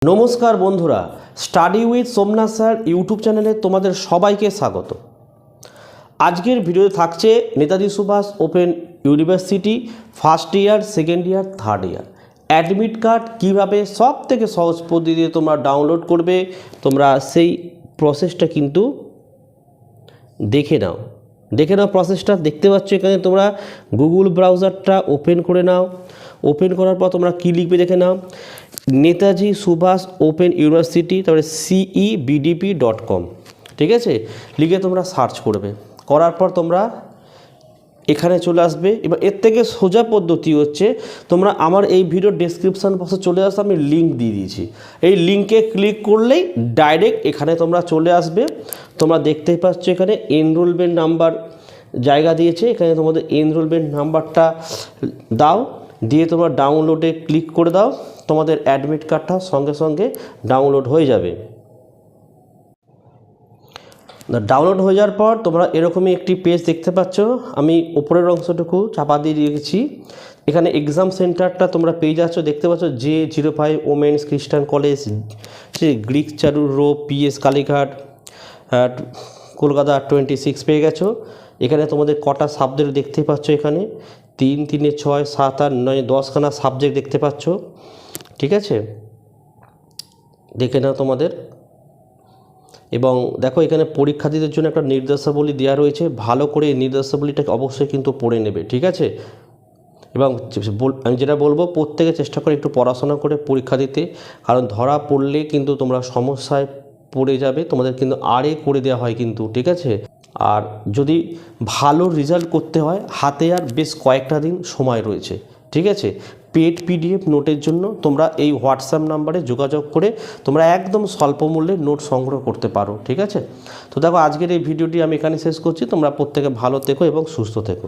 নমস্কার বন্ধুরা, study with Somnath sir YouTube চ্যানেলে তোমাদের সবাইকে স্বাগত। আজকের ভিডিওতে থাকছে Netaji Subhash open university first year, second year, third year admit card কীভাবে সব থেকে সহজ পদ্ধতিতে তোমরা ডাউনলোড করবে, তোমরা সেই প্রসেসটা কিন্তু দেখে নাও প্রসেসটা দেখতে পাচ্ছ। এখানে তোমরা গুগল ব্রাউজারটা ওপেন করে নাও। ওপেন করার পর তোমরা কী লিখবে দেখে নাও, নেতাজি সুভাষ ওপেন ইউনিভার্সিটি, তারপরে CEBDP.com, ঠিক আছে, লিখে তোমরা সার্চ করবে। করার পর তোমরা এখানে চলে আসবে। এবার এর থেকে সোজা পদ্ধতি হচ্ছে, তোমরা আমার এই ভিডিও ডেসক্রিপশান বক্সে চলে আসবে, আমি লিঙ্ক দিয়ে দিয়েছি। এই লিঙ্কে ক্লিক করলেই ডাইরেক্ট এখানে তোমরা চলে আসবে। তোমরা দেখতেই পাচ্ছ এখানে এনরোলমেন্ট নাম্বার জায়গা দিয়েছে, এখানে তোমাদের এনরোলমেন্ট নাম্বারটা দাও, দিয়ে তোমরা ডাউনলোডে ক্লিক করে দাও। তোমাদের অ্যাডমিট কার্ডটা সঙ্গে সঙ্গে ডাউনলোড হয়ে যাবে। ডাউনলোড হয়ে যাওয়ার পর তোমরা এরকমই একটি পেজ দেখতে পাচ্ছ। আমি উপরের অংশটুকু চাপা দিয়ে রেখেছি। এখানে এক্সাম সেন্টারটা তোমরা পেয়ে যাচ্ছ, দেখতে পাচ্ছ J05 ওমেন্স খ্রিস্টান কলেজ, গ্রিক চারুর রো, PS কালীঘাট, কলকাতা 26 পেয়ে গেছো। এখানে তোমাদের কটা সাবজেক্ট দেখতে পাচ্ছ, এখানে 3, 3, 6, 7, 8, 9, 10খানা সাবজেক্ট দেখতে পাচ্ছ, ঠিক আছে, দেখে নাও তোমাদের। এবং দেখো এখানে পরীক্ষার্থীদের জন্য একটা নির্দেশাবলী দেওয়া রয়েছে, ভালো করে এই নির্দেশাবলীটাকে অবশ্যই কিন্তু পড়ে নেবে, ঠিক আছে। এবং আমি যেটা বলবো, প্রত্যেকে চেষ্টা করে একটু পড়াশোনা করে পরীক্ষা দিতে, কারণ ধরা পড়লে কিন্তু তোমরা সমস্যায় পড়ে যাবে, তোমাদের কিন্তু আরে করে দেওয়া হয় কিন্তু, ঠিক আছে। আর যদি ভালো রেজাল্ট করতে হয়, হাতে আর বেশ কয়েকটা দিন সময় রয়েছে, ঠিক আছে। পেড PDF নোটের জন্য তোমরা এই হোয়াটসঅ্যাপ নাম্বারে যোগাযোগ করে তোমরা একদম স্বল্প মূল্যে নোট সংগ্রহ করতে পারো, ঠিক আছে। তো দেখো আজকের এই ভিডিওটি আমি এখানে শেষ করছি। তোমরা প্রত্যেকে ভালো থেকো এবং সুস্থ থেকো।